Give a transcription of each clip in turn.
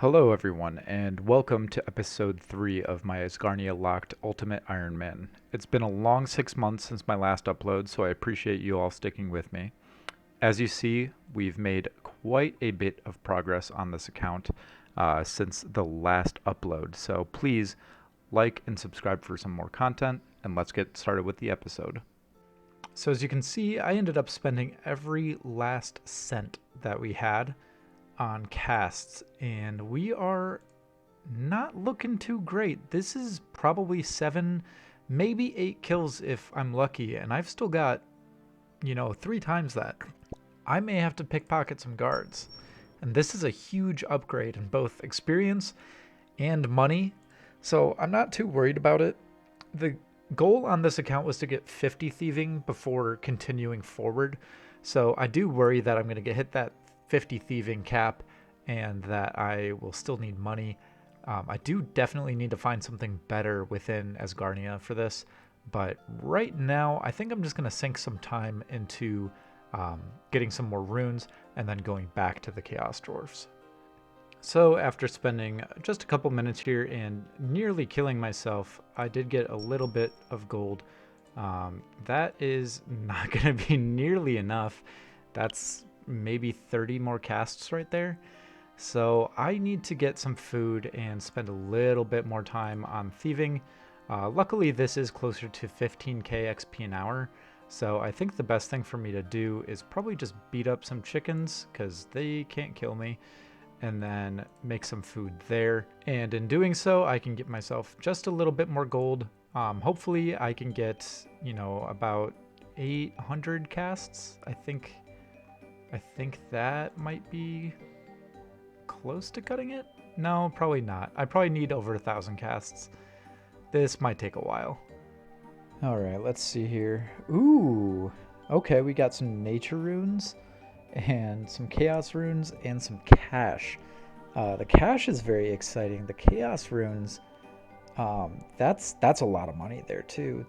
Hello everyone, and welcome to episode 3 of my Asgarnia Locked Ultimate Iron Man. It's been a long 6 months since my last upload, so I appreciate you all sticking with me. As you see, we've made quite a bit of progress on this account since the last upload, so please like and subscribe for some more content, and let's get started with the episode. So as you can see, I ended up spending every last cent that we had on casts, and we are not looking too great. This is probably 7, maybe 8 kills if I'm lucky, and I've still got, 3 times that. I may have to pickpocket some guards, and this is a huge upgrade in both experience and money, so I'm not too worried about it. The goal on this account was to get 50 thieving before continuing forward, so I do worry that I'm going to hit that 50 thieving cap and that I will still need money. I do definitely need to find something better within Asgarnia for this, but right now I think I'm just going to sink some time into getting some more runes and then going back to the Chaos Dwarfs. So after spending just a couple minutes here and nearly killing myself, I did get a little bit of gold. That is not going to be nearly enough. That's maybe 30 more casts right there. So I need to get some food and spend a little bit more time on thieving. Luckily this is closer to 15k XP an hour, so I think the best thing for me to do is probably just beat up some chickens because they can't kill me, and then make some food there. And in doing so, I can get myself just a little bit more gold. Hopefully I can get, about 800 casts. I think that might be close to cutting it. No, probably not. I probably need over 1,000 casts. This might take a while. All right, let's see here. Ooh, okay, we got some nature runes and some chaos runes and some cash. The cash is very exciting. The chaos runes, that's a lot of money there too.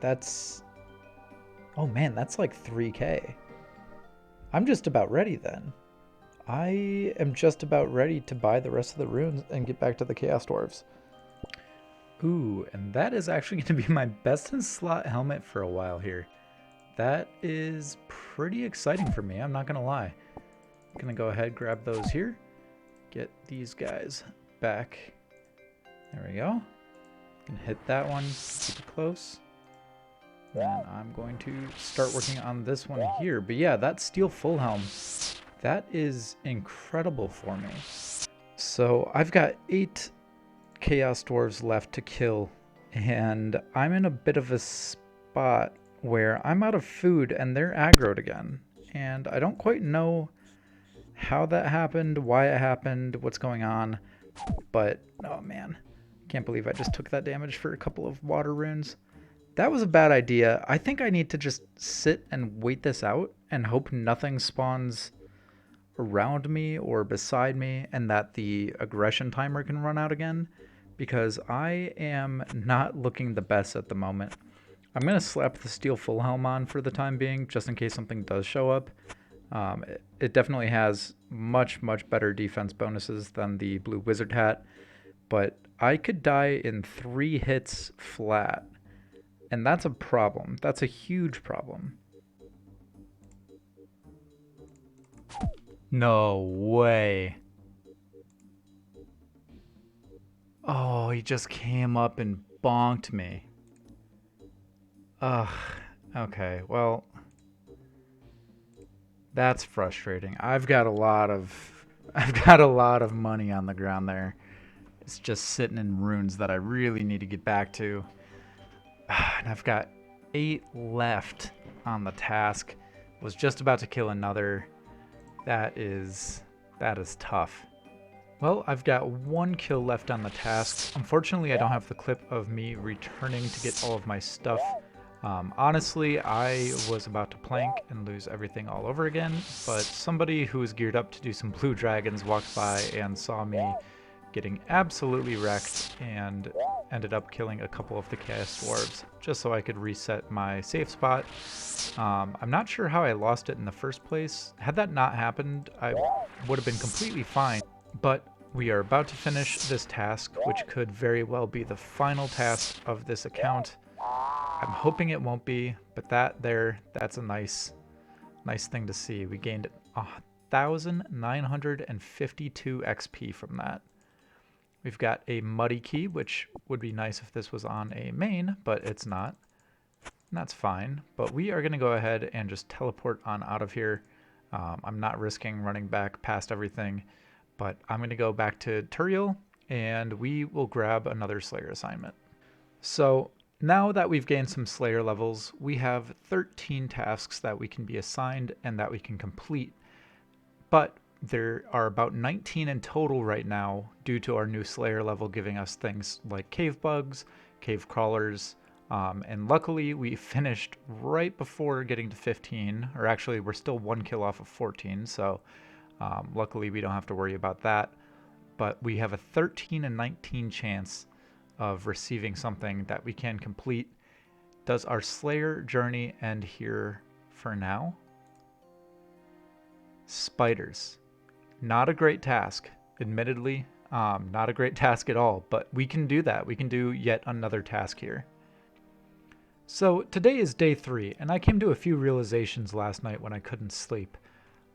Oh man, that's like 3k. I'm just about ready then. I am just about ready to buy the rest of the runes and get back to the Chaos Dwarves. Ooh, and that is actually going to be my best in slot helmet for a while here. That is pretty exciting for me, I'm not going to lie. I'm going to go ahead, grab those here. Get these guys back. There we go. Can hit that one, keep it close. And I'm going to start working on this one here. But yeah, that steel full helm, that is incredible for me. So I've got 8 Chaos Dwarves left to kill, and I'm in a bit of a spot where I'm out of food and they're aggroed again. And I don't quite know how that happened, why it happened, what's going on. But, oh man, can't believe I just took that damage for a couple of water runes. That was a bad idea. I think I need to just sit and wait this out and hope nothing spawns around me or beside me and that the aggression timer can run out again, because I am not looking the best at the moment. I'm going to slap the steel full helm on for the time being just in case something does show up. It definitely has much better defense bonuses than the blue wizard hat, but I could die in 3 hits flat. And that's a problem. That's a huge problem. No way. Oh, he just came up and bonked me. Ugh. Okay, well, that's frustrating. I've got a lot of money on the ground there. It's just sitting in runes that I really need to get back to. And I've got 8 left on the task. Was just about to kill another. That is tough. Well, I've got 1 kill left on the task. Unfortunately, I don't have the clip of me returning to get all of my stuff. Honestly, I was about to plank and lose everything all over again, but somebody who was geared up to do some blue dragons walked by and saw me getting absolutely wrecked and ended up killing a couple of the Chaos Dwarves just so I could reset my safe spot. I'm not sure how I lost it in the first place. Had that not happened, I would have been completely fine, but We are about to finish this task, which could very well be the final task of this account. I'm hoping it won't be, but that's a nice thing to see. We gained 1,952 XP from that. We've got a muddy key, which would be nice if this was on a main, but it's not. And that's fine, but we are going to go ahead and just teleport on out of here. I'm not risking running back past everything, but I'm going to go back to Turiel, and we will grab another Slayer assignment. So now that we've gained some Slayer levels, we have 13 tasks that we can be assigned and that we can complete, but there are about 19 in total right now due to our new Slayer level giving us things like cave bugs, cave crawlers, and luckily we finished right before getting to 15, or actually we're still 1 kill off of 14, so luckily we don't have to worry about that. But we have a 13 and 19 chance of receiving something that we can complete. Does our Slayer journey end here for now? Spiders. Not a great task, admittedly. Not a great task at all, but we can do that. We can do yet another task here. So today is day 3, and I came to a few realizations last night when I couldn't sleep.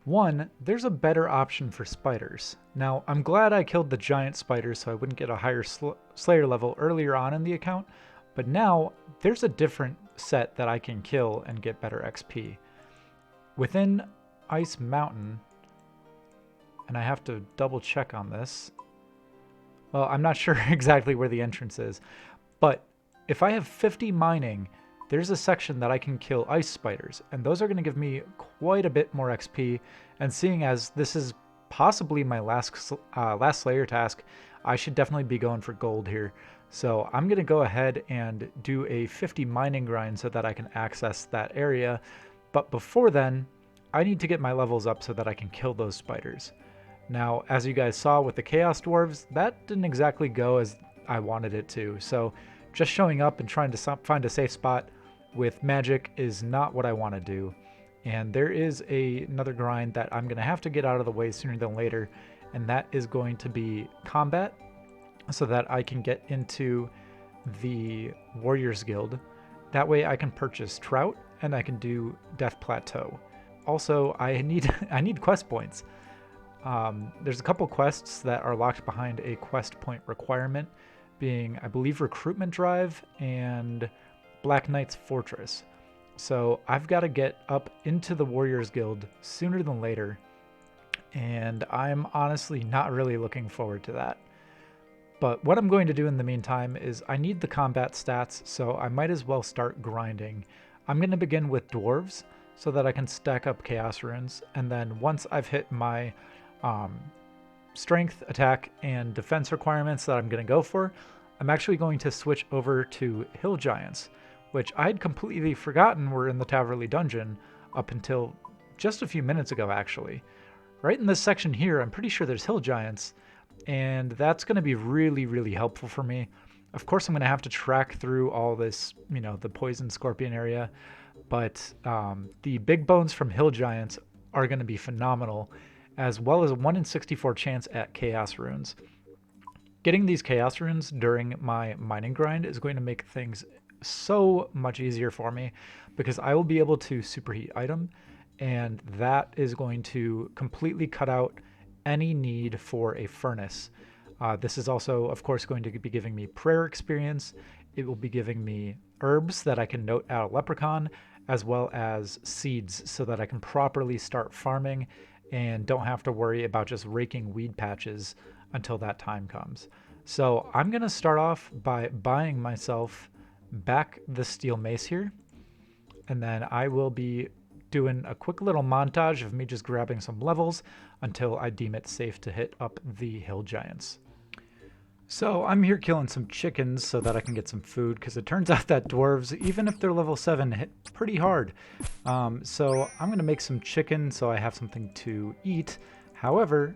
One, there's a better option for spiders. Now, I'm glad I killed the giant spider so I wouldn't get a higher Slayer level earlier on in the account, but now there's a different set that I can kill and get better XP. Within Ice Mountain, and I have to double check on this. Well, I'm not sure exactly where the entrance is, but if I have 50 mining, there's a section that I can kill ice spiders, and those are going to give me quite a bit more XP, and seeing as this is possibly my last Slayer task, I should definitely be going for gold here. So I'm going to go ahead and do a 50 mining grind so that I can access that area, but before then, I need to get my levels up so that I can kill those spiders. Now, as you guys saw with the Chaos Dwarves, that didn't exactly go as I wanted it to, so just showing up and trying to find a safe spot with magic is not what I want to do. And there is another grind that I'm going to have to get out of the way sooner than later, and that is going to be combat, so that I can get into the Warriors Guild. That way I can purchase Trout, and I can do Death Plateau. Also, I need quest points. There's a couple quests that are locked behind a quest point requirement, being, I believe, Recruitment Drive and Black Knight's Fortress. So I've got to get up into the Warriors Guild sooner than later, and I'm honestly not really looking forward to that. But what I'm going to do in the meantime is I need the combat stats, so I might as well start grinding. I'm going to begin with Dwarves so that I can stack up Chaos Runes, and then once I've hit my strength, attack, and defense requirements that I'm going to go for, I'm actually going to switch over to Hill Giants, which I'd completely forgotten were in the Taverley dungeon up until just a few minutes ago, actually. Right in this section here, I'm pretty sure there's Hill Giants, and that's going to be really, really helpful for me. Of course, I'm going to have to track through all this, the Poison Scorpion area, but the big bones from Hill Giants are going to be phenomenal, as well as a 1 in 64 chance at Chaos Runes. Getting these Chaos Runes during my mining grind is going to make things so much easier for me, because I will be able to superheat item, and that is going to completely cut out any need for a furnace. This is also, of course, going to be giving me prayer experience. It will be giving me herbs that I can note out a leprechaun, as well as seeds so that I can properly start farming and don't have to worry about just raking weed patches until that time comes. So I'm going to start off by buying myself back the steel mace here, and then I will be doing a quick little montage of me just grabbing some levels until I deem it safe to hit up the Hill Giants. So I'm here killing some chickens so that I can get some food, because it turns out that dwarves, even if they're level 7, hit pretty hard. So I'm going to make some chicken so I have something to eat. However,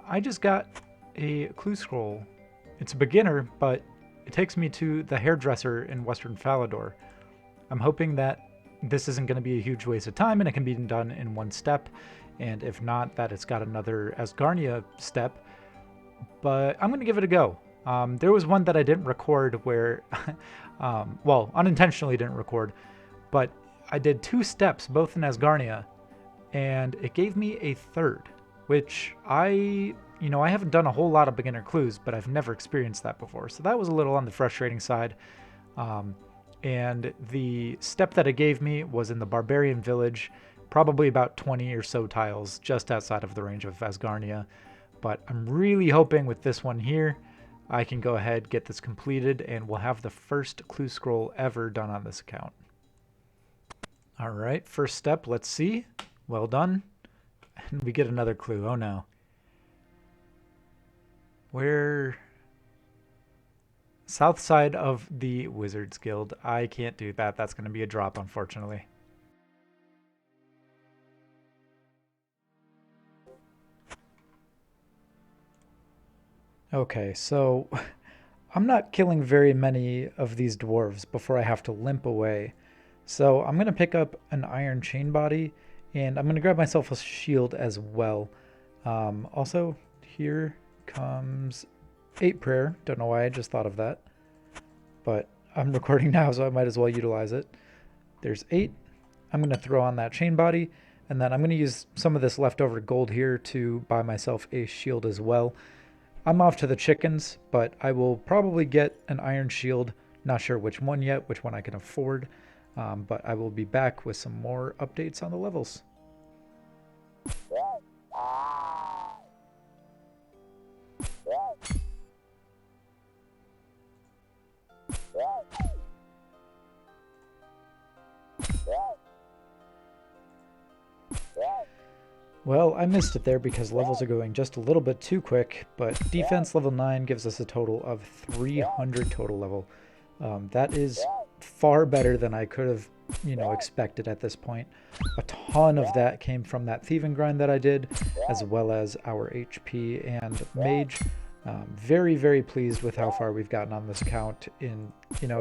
I just got a clue scroll. It's a beginner, but it takes me to the hairdresser in Western Falador. I'm hoping that this isn't going to be a huge waste of time and it can be done in one step, and if not, that it's got another Asgarnia step. but I'm going to give it a go. There was one that I didn't record where, well, unintentionally didn't record, but I did 2 steps, both in Asgarnia, and it gave me a third, which I haven't done a whole lot of beginner clues, but I've never experienced that before. So that was a little on the frustrating side. And the step that it gave me was in the Barbarian Village, probably about 20 or so tiles just outside of the range of Asgarnia. But I'm really hoping with this one here, I can go ahead, get this completed, and we'll have the first clue scroll ever done on this account. All right, first step, let's see. Well done. And we get another clue. Oh no. Where? South side of the Wizards Guild. I can't do that. That's going to be a drop, unfortunately. Okay, so I'm not killing very many of these dwarves before I have to limp away. So I'm going to pick up an iron chain body, and I'm going to grab myself a shield as well. Also, here comes 8 prayer. Don't know why I just thought of that. But I'm recording now, so I might as well utilize it. There's 8. I'm going to throw on that chain body, and then I'm going to use some of this leftover gold here to buy myself a shield as well. I'm off to the chickens, but I will probably get an iron shield. Not sure which one yet, which one I can afford. But I will be back with some more updates on the levels. Well, I missed it there because levels are going just a little bit too quick, but defense level 9 gives us a total of 300 total level. That is far better than I could have, expected at this point. A ton of that came from that thieving grind that I did, as well as our HP and mage. Very, very pleased with how far we've gotten on this account in,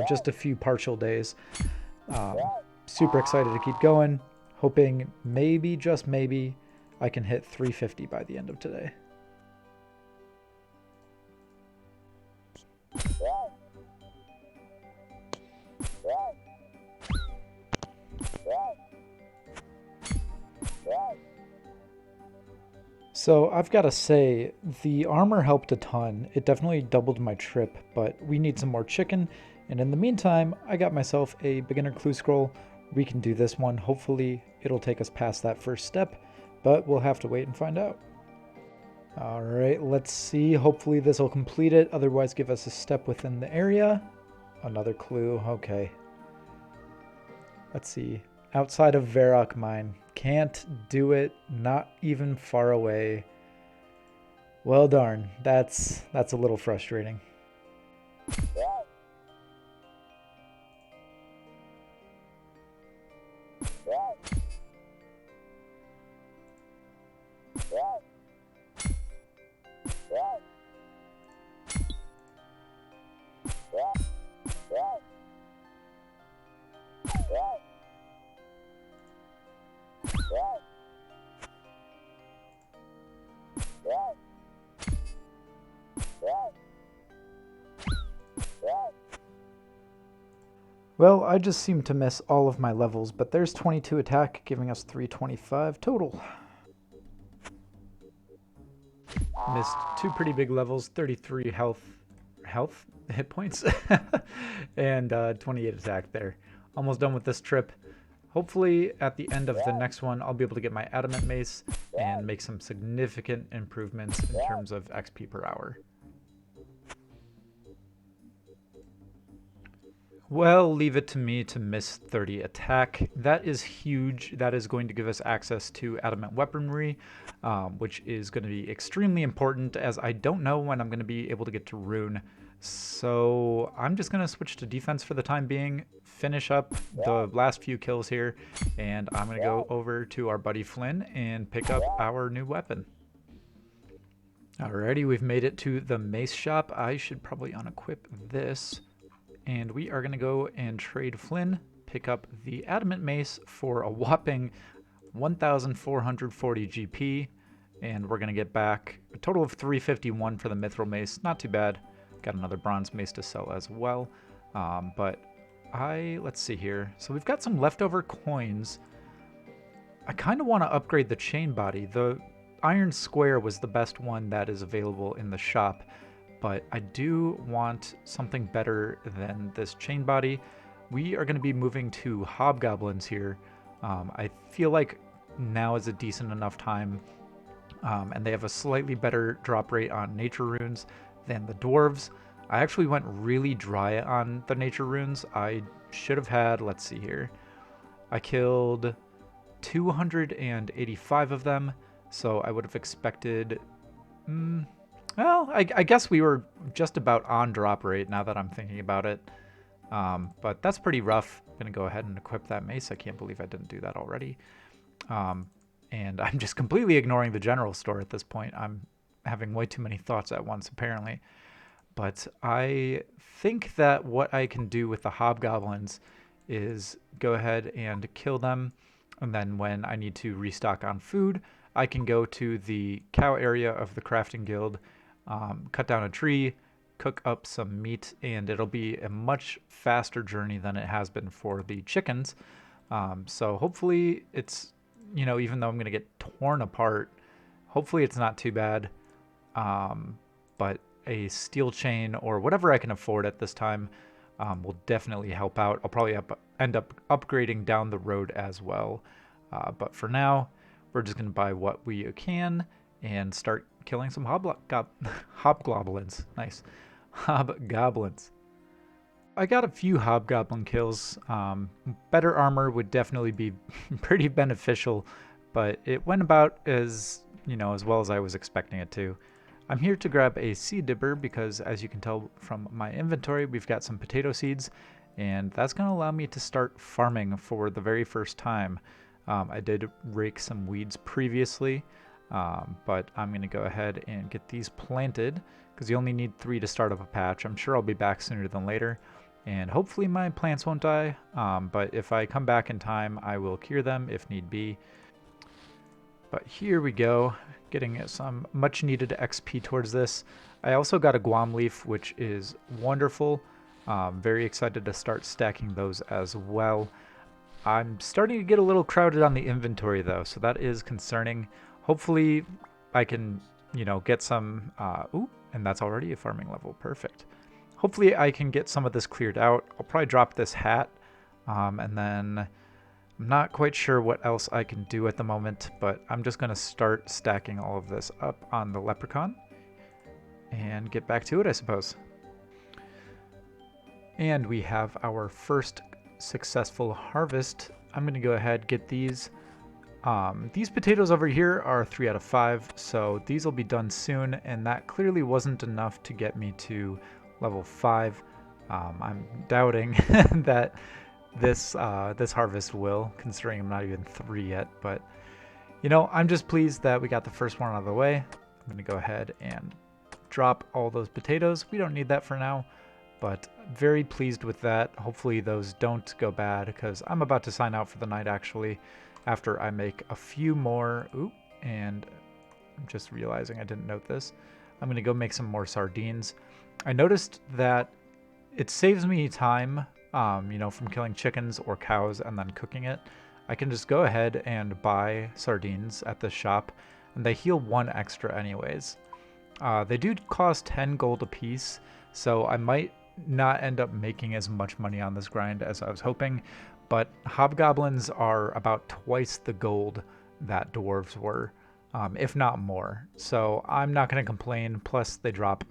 just a few partial days. Super excited to keep going, hoping maybe, just maybe, I can hit 350 by the end of today. So I've got to say, the armor helped a ton. It definitely doubled my trip, but we need some more chicken. And in the meantime, I got myself a beginner clue scroll. We can do this one. Hopefully it'll take us past that first step, but we'll have to wait and find out. All right, let's see. Hopefully this will complete it. Otherwise, give us a step within the area. Another clue. Okay. Let's see. Outside of Varrock Mine. Can't do it. Not even far away. Well, darn. That's a little frustrating. Well, I just seem to miss all of my levels, but there's 22 attack, giving us 325 total. Missed 2 pretty big levels, 33 health hit points, and 28 attack there. Almost done with this trip. Hopefully at the end of the next one, I'll be able to get my adamant mace and make some significant improvements in terms of XP per hour. Well, leave it to me to miss 30 attack. That is huge. That is going to give us access to adamant weaponry, which is going to be extremely important as I don't know when I'm going to be able to get to rune. So I'm just going to switch to defense for the time being, finish up the last few kills here, and I'm going to go over to our buddy Flynn and pick up our new weapon. Alrighty, we've made it to the mace shop. I should probably unequip this. And we are going to go and trade Flynn, pick up the adamant mace for a whopping 1,440 GP, and we're going to get back a total of 351 for the mithril mace. Not too bad. Got another bronze mace to sell as well. Let's see here. So we've got some leftover coins. I kind of want to upgrade the chain body. The iron square was the best one that is available in the shop, but I do want something better than this chain body. We are going to be moving to hobgoblins here. I feel like now is a decent enough time, and they have a slightly better drop rate on nature runes than the dwarves. I actually went really dry on the nature runes. I should have had, let's see here, I killed 285 of them, so I would have expected, well, I guess we were just about on drop rate now that I'm thinking about it. But that's pretty rough. I'm going to go ahead and equip that mace. I can't believe I didn't do that already. And I'm just completely ignoring the general store at this point. I'm having way too many thoughts at once, apparently. But I think that what I can do with the hobgoblins is go ahead and kill them. And then when I need to restock on food, I can go to the cow area of the crafting guild, cut down a tree, cook up some meat, and it'll be a much faster journey than it has been for the chickens. So hopefully it's, even though I'm going to get torn apart, hopefully it's not too bad. But a steel chain or whatever I can afford at this time will definitely help out. I'll probably end up upgrading down the road as well. But for now, we're just going to buy what we can and start killing some hobgoblins. Nice. Hobgoblins. I got a few hobgoblin kills. Better armor would definitely be pretty beneficial, but it went about as well as I was expecting it to. I'm here to grab a seed dipper because, as you can tell from my inventory, we've got some potato seeds, and that's going to allow me to start farming for the very first time. I did rake some weeds previously, but I'm going to go ahead and get these planted because you only need 3 to start up a patch. I'm sure I'll be back sooner than later, and hopefully my plants won't die, but if I come back in time, I will cure them if need be. But here we go, getting some much needed XP towards this. I also got a guam leaf, which is wonderful. Very excited to start stacking those as well. I'm starting to get a little crowded on the inventory though, so that is concerning. Hopefully I can, get some, ooh, and that's already a farming level, perfect. Hopefully I can get some of this cleared out. I'll probably drop this hat, and then I'm not quite sure what else I can do at the moment, but I'm just going to start stacking all of this up on the leprechaun and get back to it, I suppose. And we have our first successful harvest. I'm going to go ahead get these. These potatoes over here are 3 out of 5, so these will be done soon, and that clearly wasn't enough to get me to level 5. I'm doubting that this harvest will, considering I'm not even 3 yet, but I'm just pleased that we got the first one out of the way. I'm going to go ahead and drop all those potatoes. We don't need that for now, but very pleased with that. Hopefully those don't go bad because I'm about to sign out for the night actually after I make a few more. Ooh, and I'm just realizing I didn't note this. I'm going to go make some more sardines. I noticed that it saves me time, from killing chickens or cows and then cooking it. I can just go ahead and buy sardines at the shop, and they heal 1 extra anyways. They do cost 10 gold a piece, so I might not end up making as much money on this grind as I was hoping, but hobgoblins are about twice the gold that dwarves were, if not more. So I'm not going to complain. Plus they drop,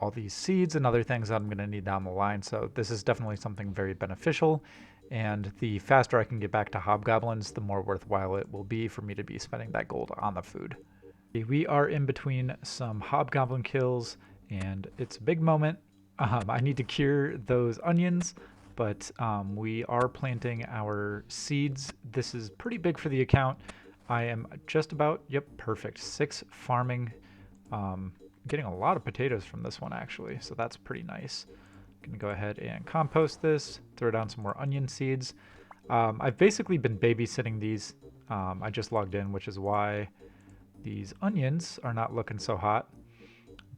all these seeds and other things that I'm going to need down the line. So this is definitely something very beneficial. And the faster I can get back to hobgoblins, the more worthwhile it will be for me to be spending that gold on the food. We are in between some hobgoblin kills, and it's a big moment. I need to cure those onions, but we are planting our seeds. This is pretty big for the account. I am just about, yep, perfect. 6 farming. Getting a lot of potatoes from this one actually, so that's pretty nice. I'm gonna go ahead and compost this, throw down some more onion seeds. I've basically been babysitting these. I just logged in, which is why These onions are not looking so hot,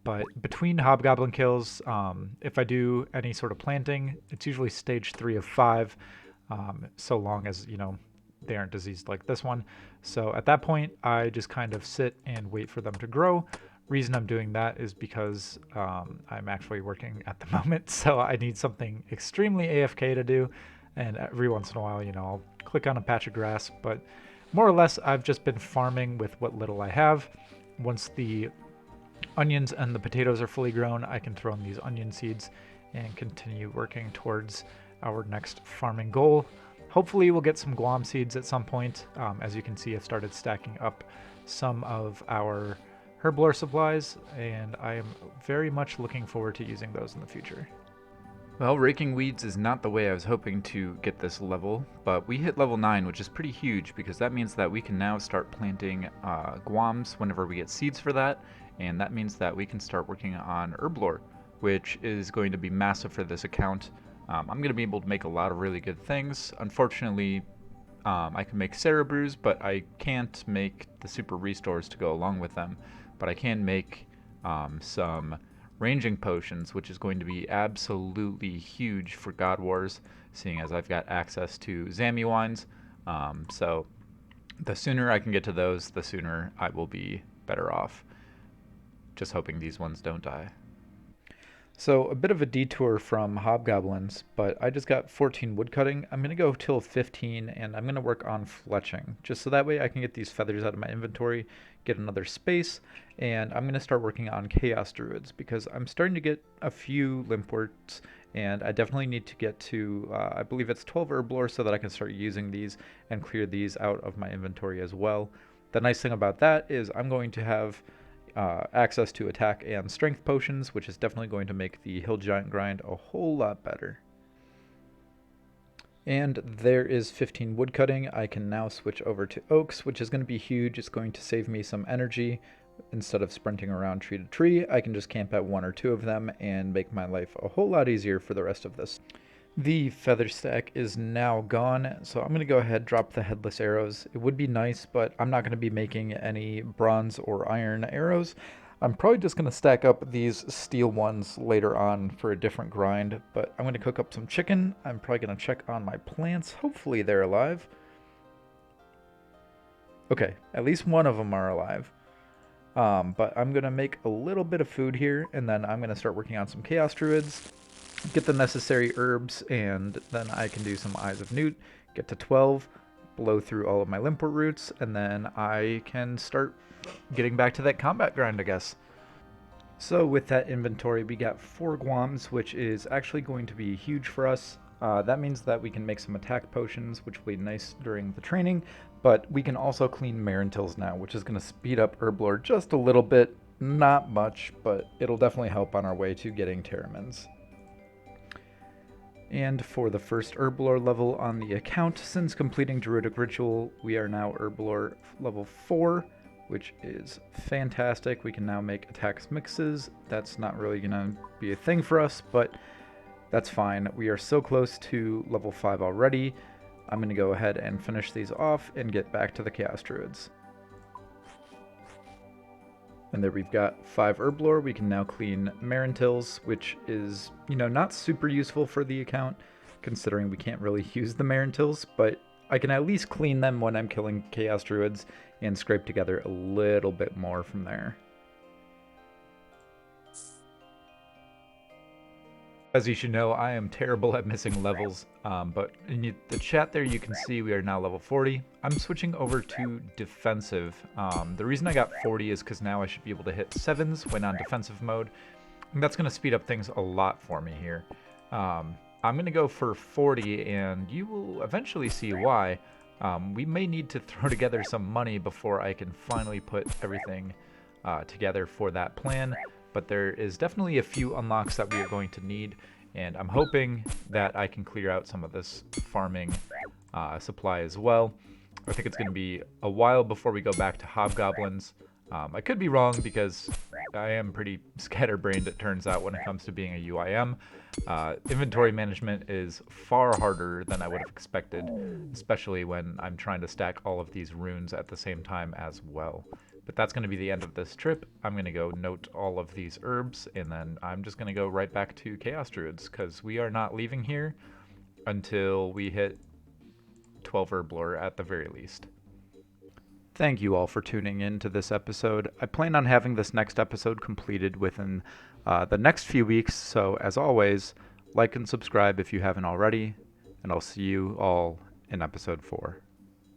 but between hobgoblin kills, if I do any sort of planting, it's usually stage 3 of 5, so long as, they aren't diseased like this one. So at that point, I just kind of sit and wait for them to grow. Reason I'm doing that is because I'm actually working at the moment, so I need something extremely AFK to do, and every once in a while, I'll click on a patch of grass, but more or less, I've just been farming with what little I have. Once the onions and the potatoes are fully grown, I can throw in these onion seeds and continue working towards our next farming goal. Hopefully we'll get some guam seeds at some point. As you can see, I've started stacking up some of our herblore supplies, and I am very much looking forward to using those in the future. Well, raking weeds is not the way I was hoping to get this level, but we hit level 9, which is pretty huge because that means that we can now start planting guams whenever we get seeds for that, and that means that we can start working on herblore, which is going to be massive for this account. I'm going to be able to make a lot of really good things. Unfortunately, I can make cerebrews, but I can't make the super restores to go along with them, but I can make some ranging potions, which is going to be absolutely huge for God Wars, seeing as I've got access to Zammy wines. So the sooner I can get to those, the sooner I will be better off. Just hoping these ones don't die. So a bit of a detour from hobgoblins, but I just got 14 woodcutting. I'm going to go till 15, and I'm going to work on fletching, just so that way I can get these feathers out of my inventory, get another space, and I'm going to start working on chaos druids, because I'm starting to get a few limpworts, and I definitely need to get to, I believe it's 12 herblore, so that I can start using these and clear these out of my inventory as well. The nice thing about that is I'm going to have access to attack and strength potions, which is definitely going to make the hill giant grind a whole lot better. And there is 15 woodcutting. I can now switch over to oaks, which is going to be huge. It's going to save me some energy. Instead of sprinting around tree to tree, I can just camp at 1 or 2 of them and make my life a whole lot easier for the rest of this. The feather stack is now gone, so I'm going to go ahead and drop the headless arrows. It would be nice, but I'm not going to be making any bronze or iron arrows. I'm probably just going to stack up these steel ones later on for a different grind, but I'm going to cook up some chicken. I'm probably going to check on my plants. Hopefully they're alive. Okay, at least one of them are alive. But I'm going to make a little bit of food here, and then I'm going to start working on some chaos druids. Get the necessary herbs, and then I can do some Eyes of Newt, get to 12, blow through all of my limpwort roots, and then I can start getting back to that combat grind, I guess. So with that inventory, we got 4 guams, which is actually going to be huge for us. That means that we can make some attack potions, which will be nice during the training, but we can also clean Marintils now, which is going to speed up herblore just a little bit. Not much, but it'll definitely help on our way to getting Terramins. And for the first herblore level on the account, since completing Druidic Ritual, we are now herblore level 4, which is fantastic. We can now make attacks mixes. That's not really going to be a thing for us, but that's fine. We are so close to level 5 already. I'm going to go ahead and finish these off and get back to the Chaos Druids. And there we've got 5 herblore. We can now clean Marintils, which is, not super useful for the account, considering we can't really use the Marintils, but I can at least clean them when I'm killing Chaos Druids and scrape together a little bit more from there. As you should know, I am terrible at missing levels, but in the chat there you can see we are now level 40. I'm switching over to defensive. The reason I got 40 is because now I should be able to hit 7s when on defensive mode. And that's going to speed up things a lot for me here. I'm going to go for 40, and you will eventually see why. We may need to throw together some money before I can finally put everything together for that plan. But there is definitely a few unlocks that we are going to need, and I'm hoping that I can clear out some of this farming supply as well. I think it's going to be a while before we go back to hobgoblins. I could be wrong because I am pretty scatterbrained, it turns out, when it comes to being a UIM. Inventory management is far harder than I would have expected, especially when I'm trying to stack all of these runes at the same time as well. But that's going to be the end of this trip. I'm going to go note all of these herbs, and then I'm just going to go right back to Chaos Druids, because we are not leaving here until we hit 12 herb lore at the very least. Thank you all for tuning in to this episode. I plan on having this next episode completed within the next few weeks, so as always, like and subscribe if you haven't already, and I'll see you all in episode 4.